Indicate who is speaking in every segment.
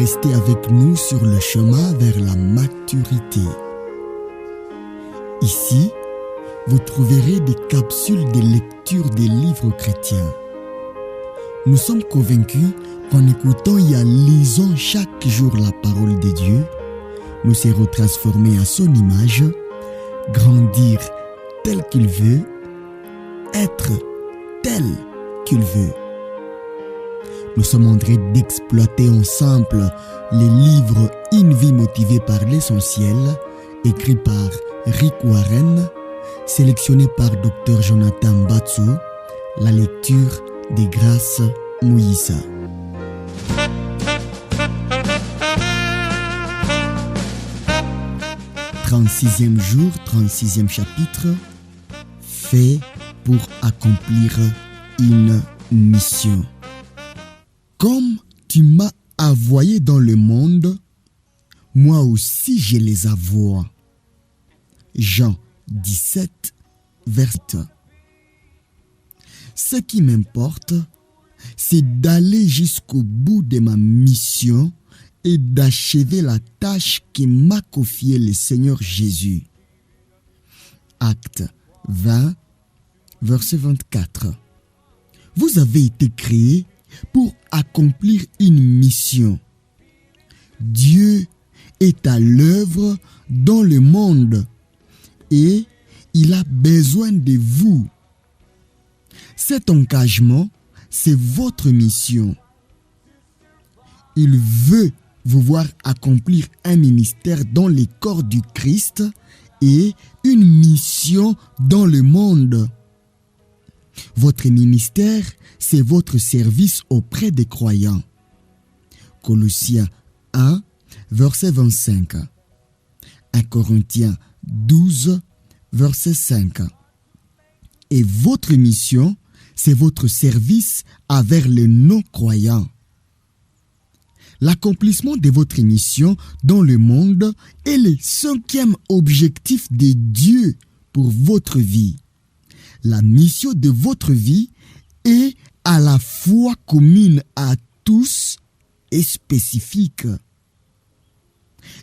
Speaker 1: rester avec nous sur le chemin vers la maturité. Ici, vous trouverez des capsules de lecture des livres chrétiens. Nous sommes convaincus qu'en écoutant et en lisant chaque jour la parole de Dieu, nous serons transformés à son image, grandir tel qu'il veut, être tel qu'il veut. Nous sommes en train d'exploiter ensemble les livres Une vie motivée par l'essentiel, écrit par Rick Warren, sélectionné par Dr Jonathan Batsou, la lecture des Grâces Moïse. « 36e jour, 36e chapitre, fait pour accomplir une mission. Comme tu m'as envoyé dans le monde, moi aussi je les envoie. » Jean 17, verset 1. Ce qui m'importe, c'est d'aller jusqu'au bout de ma mission et d'achever la tâche que m'a confiée le Seigneur Jésus. Acte 20, verset 24. Vous avez été créés pour accomplir une mission. Dieu est à l'œuvre dans le monde et il a besoin de vous. Cet engagement, c'est votre mission. Il veut vous voir accomplir un ministère dans le corps du Christ et une mission dans le monde. Votre ministère, c'est votre service auprès des croyants. Colossiens 1, verset 25. 1 Corinthiens 12, verset 5. Et votre mission, c'est votre service envers les non-croyants. L'accomplissement de votre mission dans le monde est le 5e objectif de Dieu pour votre vie. La mission de votre vie est à la fois commune à tous et spécifique.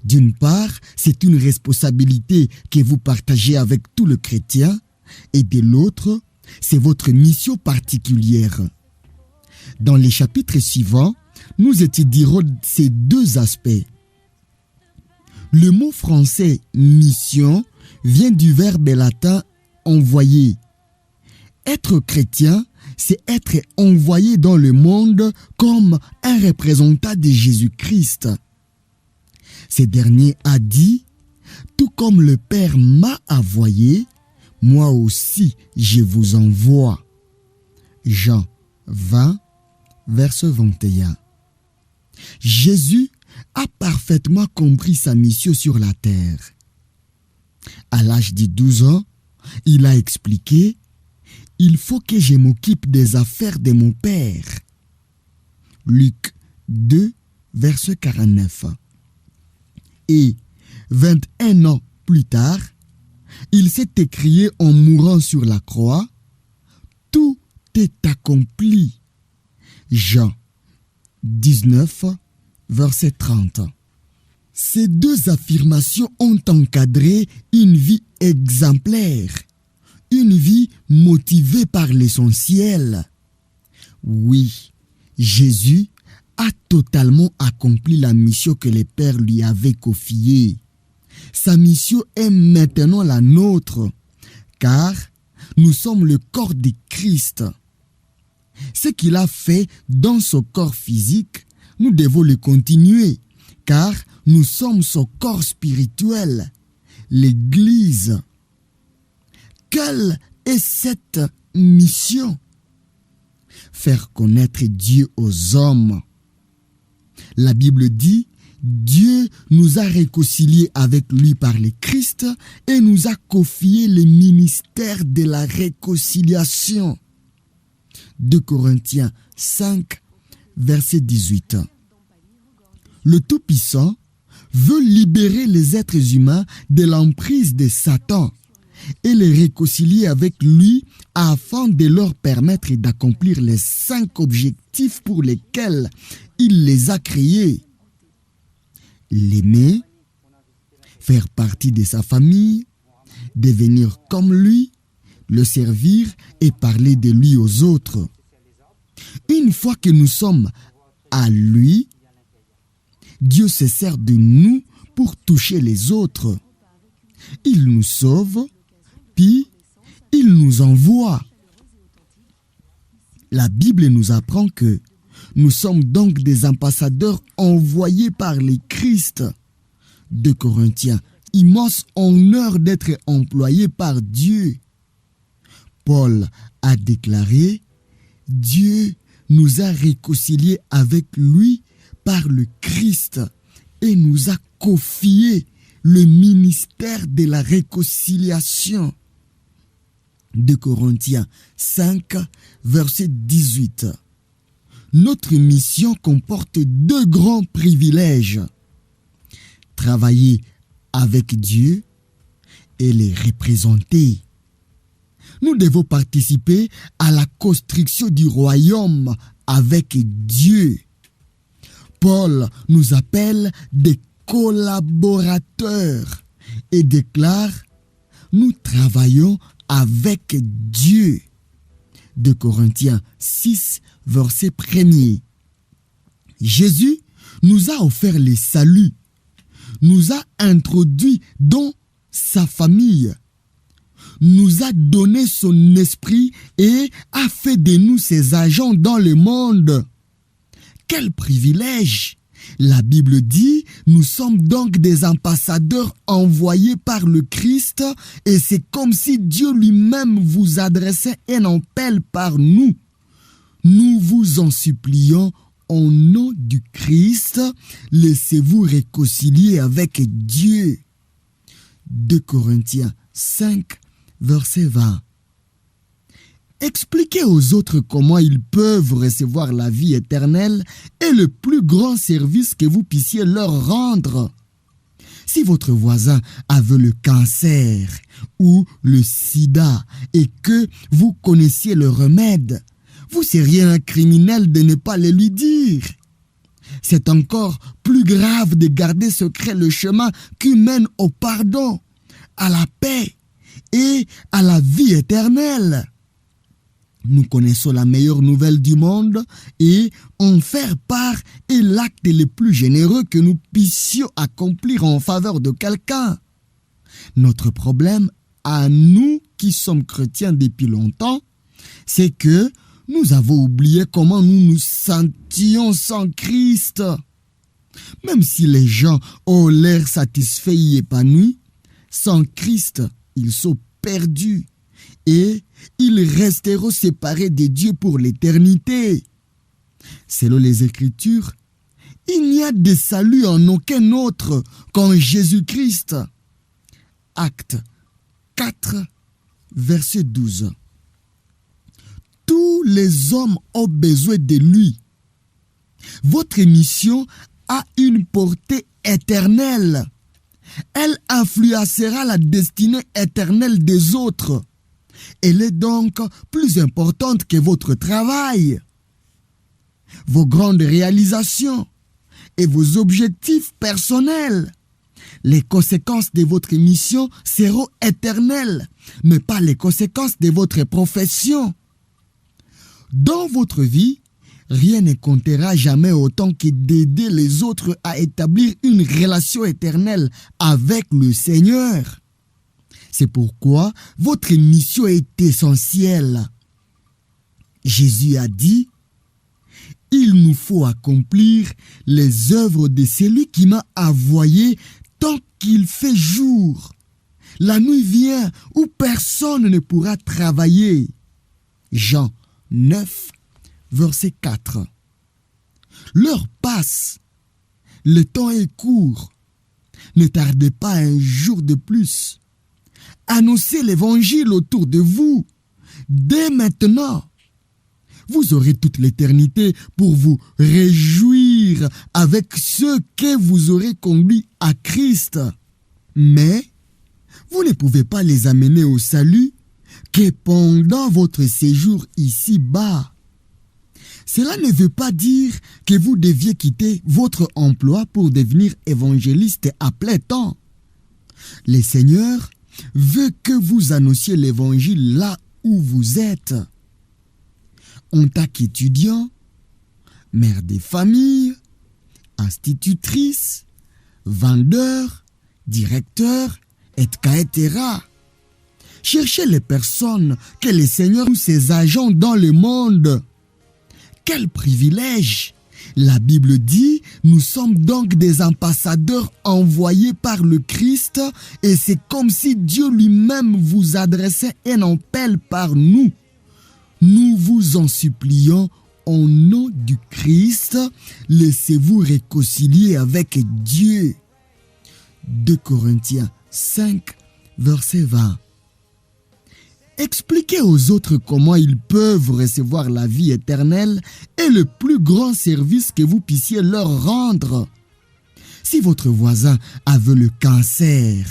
Speaker 1: D'une part, c'est une responsabilité que vous partagez avec tout le chrétien, et de l'autre, c'est votre mission particulière. Dans les chapitres suivants, nous étudierons ces deux aspects. Le mot français « mission » vient du verbe latin « envoyer ». Être chrétien, c'est être envoyé dans le monde comme un représentant de Jésus-Christ. Ce dernier a dit « Tout comme le Père m'a envoyé, moi aussi je vous envoie. » Jean 20, verset 21. Jésus a parfaitement compris sa mission sur la terre. À l'âge de 12 ans, il a expliqué « Il faut que je m'occupe des affaires de mon Père. » Luc 2, verset 49. Et 21 ans plus tard, il s'est écrié en mourant sur la croix « Tout est accompli. » Jean 19, verset 30. Ces deux affirmations ont encadré une vie exemplaire, une vie motivée par l'essentiel. Oui, Jésus a totalement accompli la mission que le Père lui avait confiée. Sa mission est maintenant la nôtre, car nous sommes le corps de Christ. Ce qu'il a fait dans son corps physique, nous devons le continuer, car nous sommes son corps spirituel, l'Église. Quelle est cette mission? Faire connaître Dieu aux hommes. La Bible dit, Dieu nous a réconciliés avec lui par le Christ et nous a confié le ministère de la réconciliation. 2 Corinthiens 5, verset 18. Le Tout-Puissant veut libérer les êtres humains de l'emprise de Satan et les réconcilier avec lui afin de leur permettre d'accomplir les 5 objectifs pour lesquels il les a créés. l'aimer, faire partie de sa famille, devenir comme lui, le servir et parler de lui aux autres. Une fois que nous sommes à lui, Dieu se sert de nous pour toucher les autres. Il nous sauve, puis il nous envoie. La Bible nous apprend que nous sommes donc des ambassadeurs envoyés par les Christ. 2 Corinthiens, immense honneur d'être employé par Dieu. Paul a déclaré, Dieu nous a réconciliés avec lui par le Christ et nous a confié le ministère de la réconciliation. 2 Corinthiens 5, verset 18. Notre mission comporte 2 grands privilèges. Travailler avec Dieu et les représenter. Nous devons participer à la construction du royaume avec Dieu. Paul nous appelle des collaborateurs et déclare « Nous travaillons avec Dieu ». 2 Corinthiens 6, verset 1er. Jésus nous a offert le salut, nous a introduits dans sa famille, nous a donné son esprit et a fait de nous ses agents dans le monde. Quel privilège! La Bible dit, nous sommes donc des ambassadeurs envoyés par le Christ et c'est comme si Dieu lui-même vous adressait un appel par nous. Nous vous en supplions au nom du Christ, laissez-vous réconcilier avec Dieu. 2 Corinthiens 5, verset 20. Expliquez aux autres comment ils peuvent recevoir la vie éternelle est le plus grand service que vous puissiez leur rendre. Si votre voisin avait le cancer ou le sida et que vous connaissiez le remède, vous seriez un criminel de ne pas le lui dire. C'est encore plus grave de garder secret le chemin qui mène au pardon, à la paix et à la vie éternelle. Nous connaissons la meilleure nouvelle du monde et en faire part est l'acte le plus généreux que nous puissions accomplir en faveur de quelqu'un. Notre problème, à nous qui sommes chrétiens depuis longtemps, c'est que nous avons oublié comment nous nous sentions sans Christ. Même si les gens ont l'air satisfaits et épanouis, sans Christ, ils sont perdus. Et ils resteront séparés de Dieu pour l'éternité. Selon les Écritures, il n'y a de salut en aucun autre qu'en Jésus-Christ. Actes 4, verset 12. Tous les hommes ont besoin de lui. Votre mission a une portée éternelle. Elle influencera la destinée éternelle des autres. Elle est donc plus importante que votre travail, vos grandes réalisations et vos objectifs personnels. Les conséquences de votre mission seront éternelles, mais pas les conséquences de votre profession. Dans votre vie, rien ne comptera jamais autant que d'aider les autres à établir une relation éternelle avec le Seigneur. C'est pourquoi votre mission est essentielle. Jésus a dit, « Il nous faut accomplir les œuvres de celui qui m'a envoyé tant qu'il fait jour. La nuit vient où personne ne pourra travailler. » Jean 9, verset 4. L'heure passe, le temps est court. Ne tardez pas un jour de plus. Annoncez l'évangile autour de vous, dès maintenant. Vous aurez toute l'éternité pour vous réjouir avec ceux que vous aurez conduits à Christ. Mais vous ne pouvez pas les amener au salut que pendant votre séjour ici-bas. Cela ne veut pas dire que vous deviez quitter votre emploi pour devenir évangéliste à plein temps. Le Seigneur veut que vous annonciez l'évangile là où vous êtes. En tant qu'étudiant, mère de famille, institutrice, vendeur, directeur, etc. Cherchez les personnes que le Seigneur ou ses agents dans le monde. Quel privilège! La Bible dit, nous sommes donc des ambassadeurs envoyés par le Christ et c'est comme si Dieu lui-même vous adressait un appel par nous. Nous vous en supplions au nom du Christ, laissez-vous réconcilier avec Dieu. 2 Corinthiens 5, verset 20. Expliquez aux autres comment ils peuvent recevoir la vie éternelle est le plus grand service que vous puissiez leur rendre. Si votre voisin avait le cancer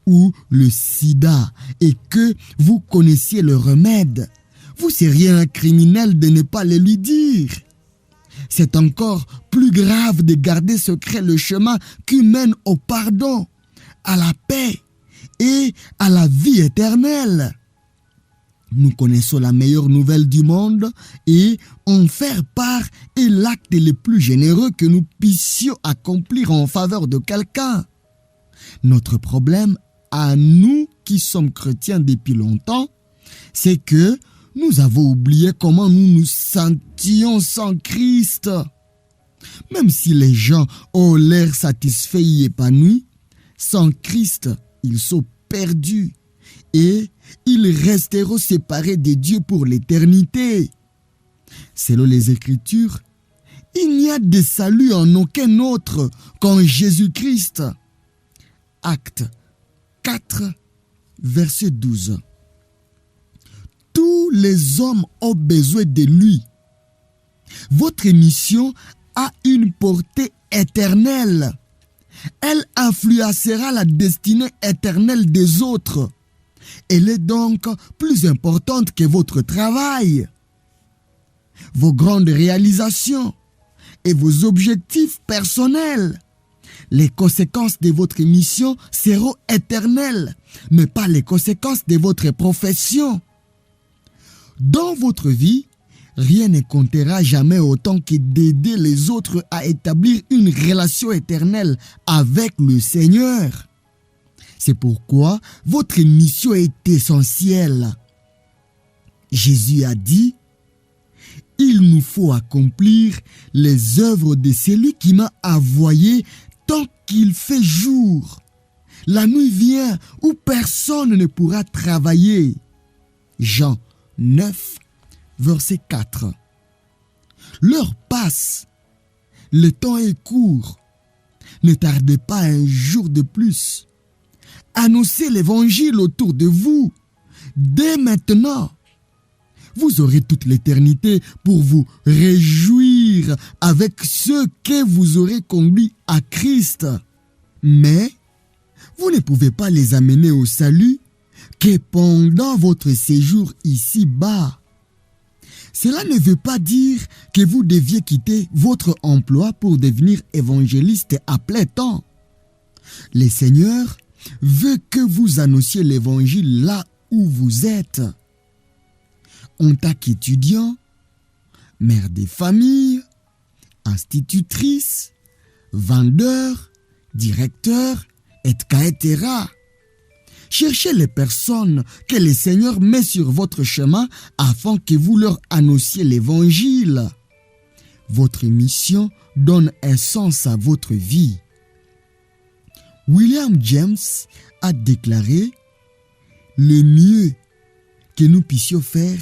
Speaker 1: ou le sida et que vous connaissiez le remède, vous seriez un criminel de ne pas le lui dire. C'est encore plus grave de garder secret le chemin qui mène au pardon, à la paix et à la vie éternelle. Nous connaissons la meilleure nouvelle du monde et en faire part est l'acte le plus généreux que nous puissions accomplir en faveur de quelqu'un. Notre problème, à nous qui sommes chrétiens depuis longtemps, c'est que nous avons oublié comment nous nous sentions sans Christ. Même si les gens ont l'air satisfaits et épanouis, sans Christ, ils sont perdus et ils resteront séparés de Dieu pour l'éternité. Selon les Écritures, il n'y a de salut en aucun autre qu'en Jésus-Christ. Actes 4, verset 12. Tous les hommes ont besoin de lui. Votre mission a une portée éternelle. Elle influencera la destinée éternelle des autres. Elle est donc plus importante que votre travail, vos grandes réalisations et vos objectifs personnels. Les conséquences de votre mission seront éternelles, mais pas les conséquences de votre profession. Dans votre vie, rien ne comptera jamais autant que d'aider les autres à établir une relation éternelle avec le Seigneur. C'est pourquoi votre mission est essentielle. Jésus a dit, « Il nous faut accomplir les œuvres de celui qui m'a envoyé tant qu'il fait jour. La nuit vient où personne ne pourra travailler. » Jean 9, verset 4. L'heure passe, le temps est court. Ne tardez pas un jour de plus. Annoncez l'évangile autour de vous, dès maintenant. Vous aurez toute l'éternité pour vous réjouir avec ceux que vous aurez conduits à Christ. Mais vous ne pouvez pas les amener au salut que pendant votre séjour ici-bas. Cela ne veut pas dire que vous deviez quitter votre emploi pour devenir évangéliste à plein temps. Le Seigneur veut que vous annonciez l'évangile là où vous êtes. En tant qu'étudiant, mère de famille, institutrice, vendeur, directeur, etc. Cherchez les personnes que le Seigneur met sur votre chemin afin que vous leur annonciez l'évangile. Votre mission donne un sens à votre vie. William James a déclaré « Le mieux que nous puissions faire,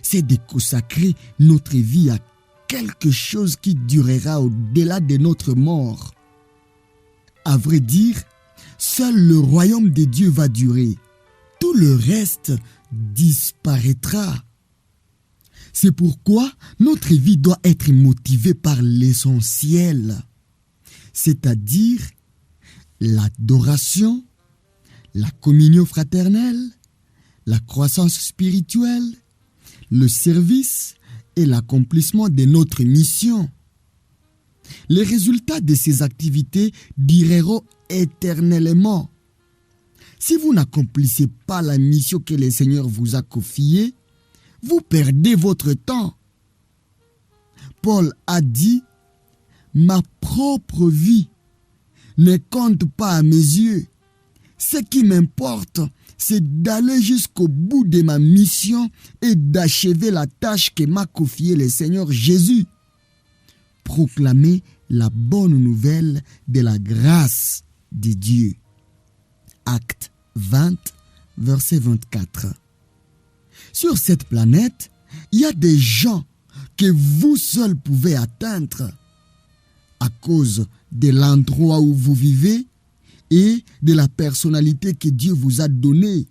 Speaker 1: c'est de consacrer notre vie à quelque chose qui durera au-delà de notre mort. » À vrai dire, seul le royaume de Dieu va durer. Tout le reste disparaîtra. C'est pourquoi notre vie doit être motivée par l'essentiel, c'est-à-dire l'adoration, la communion fraternelle, la croissance spirituelle, le service et l'accomplissement de notre mission. Les résultats de ces activités dureront éternellement. Si vous n'accomplissez pas la mission que le Seigneur vous a confiée, vous perdez votre temps. Paul a dit, « Ma propre vie ne compte pas à mes yeux. Ce qui m'importe, c'est d'aller jusqu'au bout de ma mission et d'achever la tâche que m'a confiée le Seigneur Jésus. Proclamer la bonne nouvelle de la grâce de Dieu. » Acte 20, verset 24. Sur cette planète, il y a des gens que vous seuls pouvez atteindre à cause de l'endroit où vous vivez et de la personnalité que Dieu vous a donnée.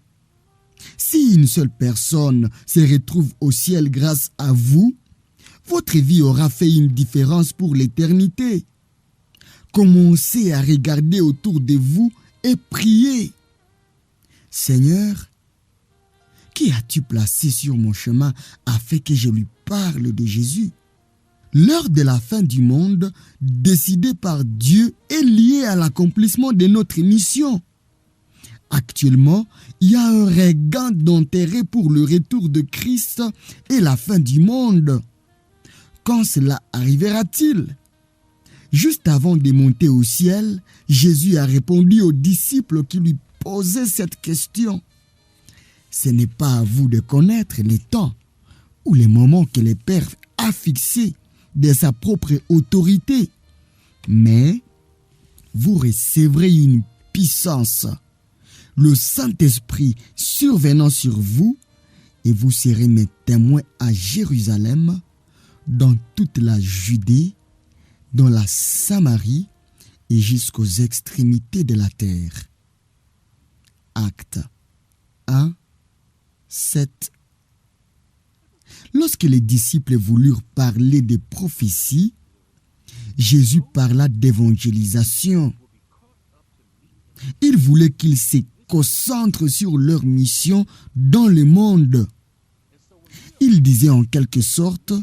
Speaker 1: Si une seule personne se retrouve au ciel grâce à vous, votre vie aura fait une différence pour l'éternité. Commencez à regarder autour de vous et priez. Seigneur, qui as-tu placé sur mon chemin afin que je lui parle de Jésus? L'heure de la fin du monde, décidée par Dieu, est liée à l'accomplissement de notre mission. Actuellement, il y a un regain d'intérêt pour le retour de Christ et la fin du monde. Quand cela arrivera-t-il? Juste avant de monter au ciel, Jésus a répondu aux disciples qui lui posaient cette question. Ce n'est pas à vous de connaître les temps ou les moments que le Père a fixés de sa propre autorité, mais vous recevrez une puissance, le Saint-Esprit survenant sur vous, et vous serez mes témoins à Jérusalem, dans toute la Judée, dans la Samarie et jusqu'aux extrémités de la terre. Acte 1, 7. Lorsque les disciples voulurent parler des prophéties, Jésus parla d'évangélisation. Il voulait qu'ils se concentrent sur leur mission dans le monde. Il disait en quelque sorte,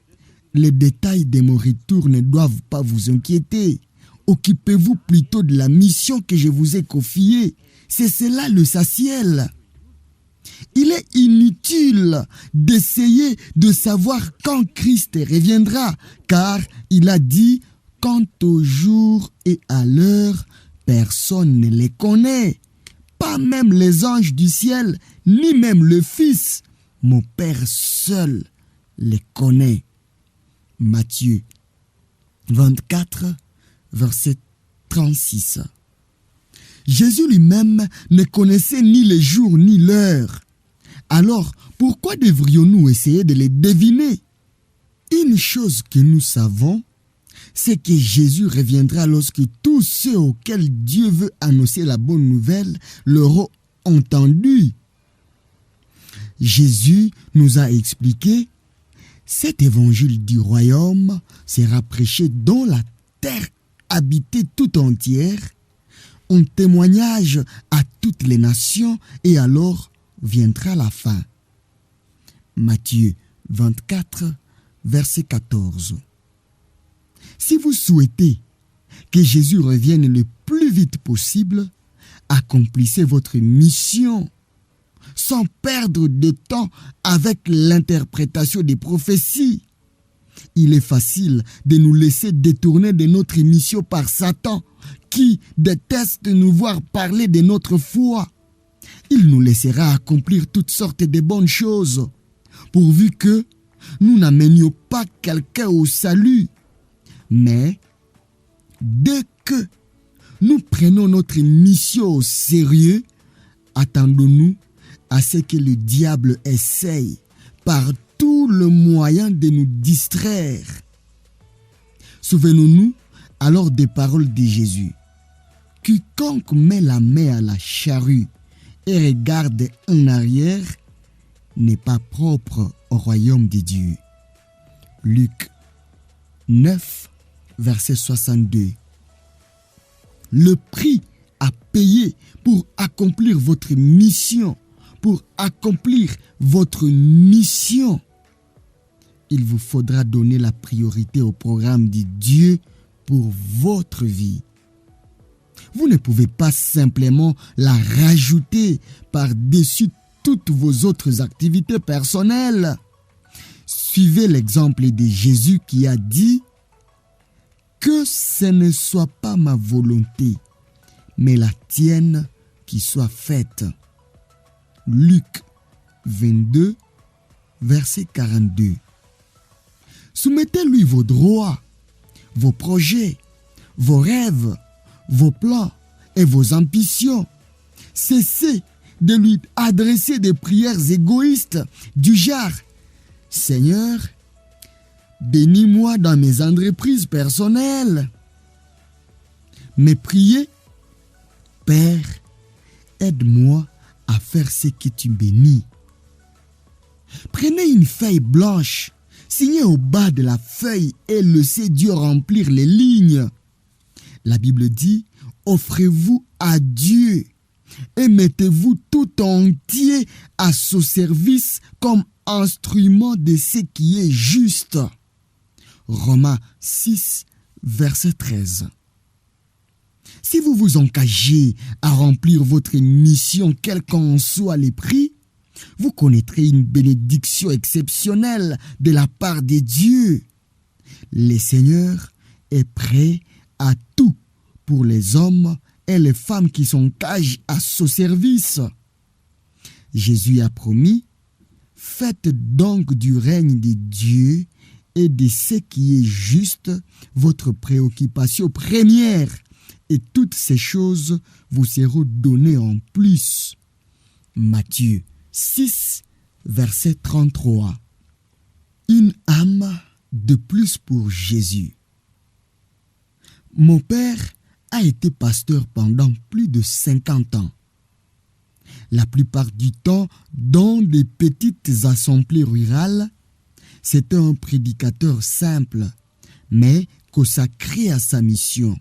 Speaker 1: « Les détails de mon retour ne doivent pas vous inquiéter. Occupez-vous plutôt de la mission que je vous ai confiée. C'est cela l'essentiel. » Il est inutile d'essayer de savoir quand Christ reviendra, car il a dit, quant au jour et à l'heure, personne ne les connaît, pas même les anges du ciel, ni même le Fils. Mon Père seul les connaît. Matthieu 24, verset 36. Jésus lui-même ne connaissait ni les jours ni l'heure. Alors, pourquoi devrions-nous essayer de les deviner? Une chose que nous savons, c'est que Jésus reviendra lorsque tous ceux auxquels Dieu veut annoncer la bonne nouvelle l'auront entendu. Jésus nous a expliqué, cet évangile du royaume sera prêché dans la terre habitée tout entière, en témoignage à toutes les nations, et alors viendra la fin. Matthieu 24, verset 14. Si vous souhaitez que Jésus revienne le plus vite possible, accomplissez votre mission sans perdre de temps avec l'interprétation des prophéties. Il est facile de nous laisser détourner de notre mission par Satan, qui déteste nous voir parler de notre foi. Il nous laissera accomplir toutes sortes de bonnes choses, pourvu que nous n'amenions pas quelqu'un au salut. Mais dès que nous prenons notre mission au sérieux, attendons-nous à ce que le diable essaye par tout le moyen de nous distraire. Souvenons-nous alors des paroles de Jésus. Quiconque met la main à la charrue et regarde en arrière n'est pas propre au royaume de Dieu. Luc 9, verset 62. Le prix à payer pour accomplir votre mission, il il vous faudra donner la priorité au programme de Dieu pour votre vie. Vous ne pouvez pas simplement la rajouter par-dessus toutes vos autres activités personnelles. Suivez l'exemple de Jésus qui a dit « Que ce ne soit pas ma volonté, mais la tienne qui soit faite. » Luc 22, verset 42. Soumettez-lui vos droits, vos projets, vos rêves, vos plans et vos ambitions. Cessez de lui adresser des prières égoïstes du genre « Seigneur, bénis-moi dans mes entreprises personnelles. » Mais priez « Père, aide-moi à faire ce que tu bénis. » Prenez une feuille blanche, signez au bas de la feuille et laissez Dieu remplir les lignes. La Bible dit, offrez-vous à Dieu et mettez-vous tout entier à son service comme instrument de ce qui est juste. Romains 6, verset 13. Si vous vous engagez à remplir votre mission, quel qu'en soit les prix, vous connaîtrez une bénédiction exceptionnelle de la part de Dieu. Le Seigneur est prêt à tout pour les hommes et les femmes qui s'engagent à son service. Jésus a promis, « Faites donc du règne de Dieu et de ce qui est juste votre préoccupation première, et toutes ces choses vous seront données en plus. » Matthieu 6, verset 33. Une âme de plus pour Jésus. Mon père a été pasteur pendant plus de 50 ans. La plupart du temps, dans des petites assemblées rurales, c'était un prédicateur simple, mais consacré à sa mission.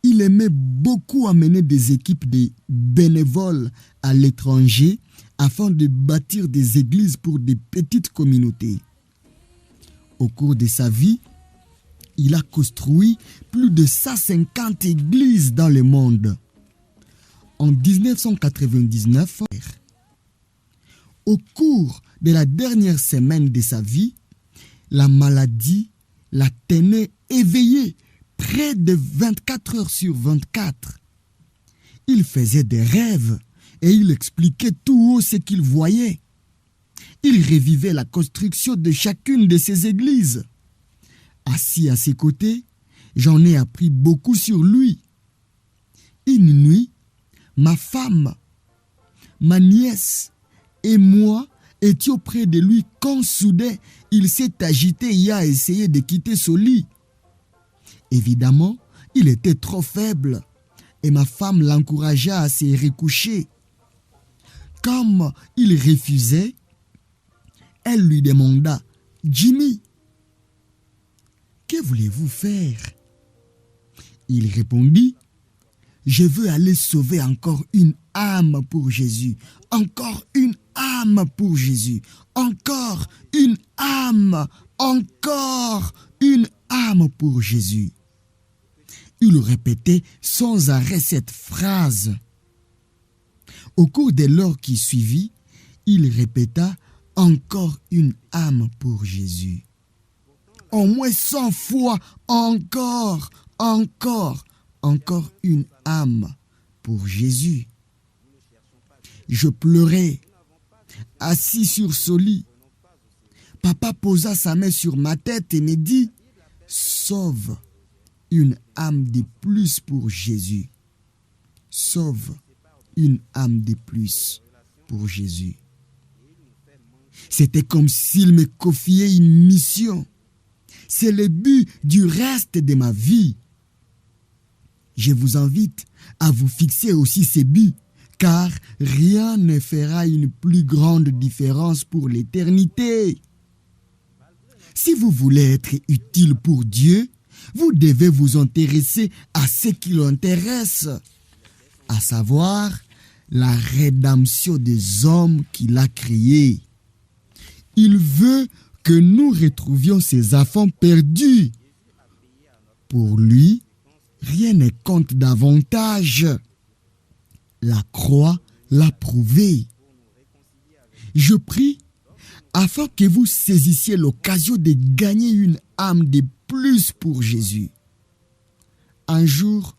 Speaker 1: Il aimait beaucoup amener des équipes de bénévoles à l'étranger afin de bâtir des églises pour des petites communautés. Au cours de sa vie, il a construit plus de 150 églises dans le monde. En 1999, au cours de la dernière semaine de sa vie, la maladie la tenait éveillé près de 24 heures sur 24. Il faisait des rêves et il expliquait tout haut ce qu'il voyait. Il revivait la construction de chacune de ses églises. Assis à ses côtés, j'en ai appris beaucoup sur lui. Une nuit, ma femme, ma nièce et moi étions près de lui quand soudain il s'est agité et a essayé de quitter son lit. Évidemment, il était trop faible et ma femme l'encouragea à se recoucher. Comme il refusait, elle lui demanda « Jimmy, que voulez-vous faire ?» Il répondit « Je veux aller sauver encore une âme pour Jésus, encore une âme pour Jésus, encore une âme, encore une âme pour Jésus. » Il répétait sans arrêt cette phrase. Au cours de l'heure qui suivit, il répéta encore une âme pour Jésus. Au moins 100 fois, encore une âme pour Jésus. Je pleurais, assis sur ce lit. Papa posa sa main sur ma tête et me dit, « Sauve une âme de plus pour Jésus. Sauve une âme de plus pour Jésus. » C'était comme s'il me confiait une mission. C'est le but du reste de ma vie. Je vous invite à vous fixer aussi ces buts, car rien ne fera une plus grande différence pour l'éternité. Si vous voulez être utile pour Dieu, vous devez vous intéresser à ce qui l'intéresse, à savoir la rédemption des hommes qu'il a créés. Il veut que nous retrouvions ses enfants perdus. Pour lui, rien ne compte davantage. La croix l'a prouvé. Je prie afin que vous saisissiez l'occasion de gagner une âme de plus pour Jésus. Un jour,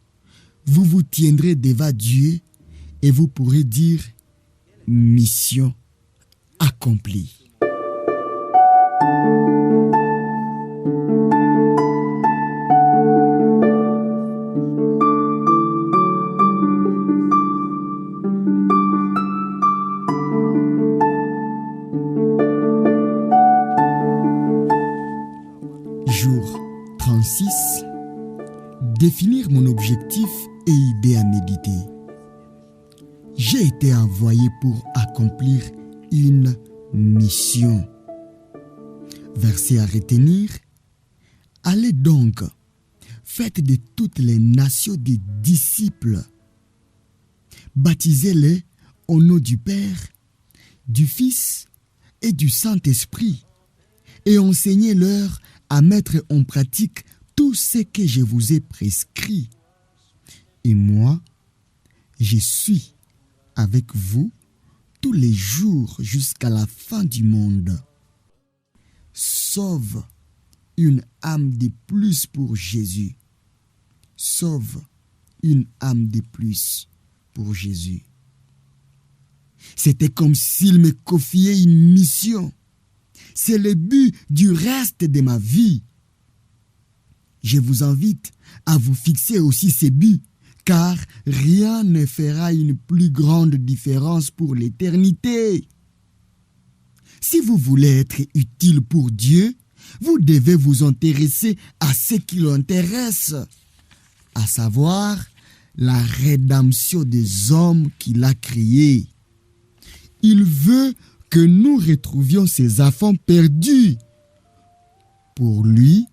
Speaker 1: vous vous tiendrez devant Dieu et vous pourrez dire « Mission accomplie ». Jour 36. Définir mon objectif et idée à méditer. J'ai été envoyé pour accomplir une mission. Verset à retenir. Allez donc, faites de toutes les nations des disciples. Baptisez-les au nom du Père, du Fils et du Saint-Esprit, et enseignez-leur à mettre en pratique tout ce que je vous ai prescrit. Et moi, je suis avec vous tous les jours jusqu'à la fin du monde. Sauve une âme de plus pour Jésus. Sauve une âme de plus pour Jésus. C'était comme s'il me confiait une mission. C'est le but du reste de ma vie. Je vous invite à vous fixer aussi ces buts, car rien ne fera une plus grande différence pour l'éternité. Si vous voulez être utile pour Dieu, vous devez vous intéresser à ce qui l'intéresse, à savoir la rédemption des hommes qu'il a créés. Il veut que nous retrouvions ses enfants perdus. Pour lui,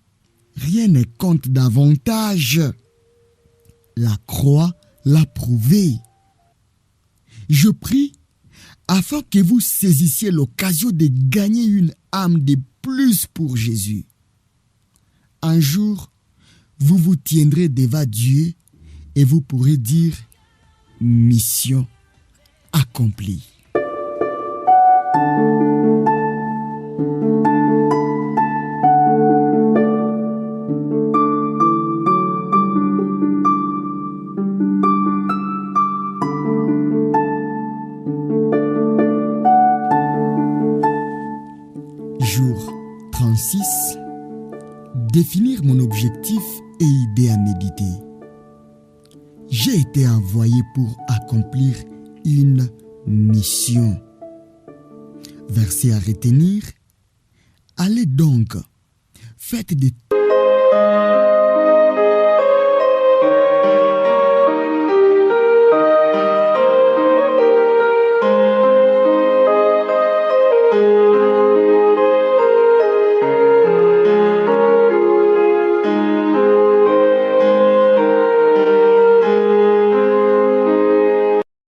Speaker 1: rien ne compte davantage. La croix l'a prouvé. Je prie afin que vous saisissiez l'occasion de gagner une âme de plus pour Jésus. Un jour, vous vous tiendrez devant Dieu et vous pourrez dire « Mission accomplie ». Jour 36. Définir mon objectif et idée à méditer. J'ai été envoyé pour accomplir une mission. Verset à retenir. Allez donc, faites de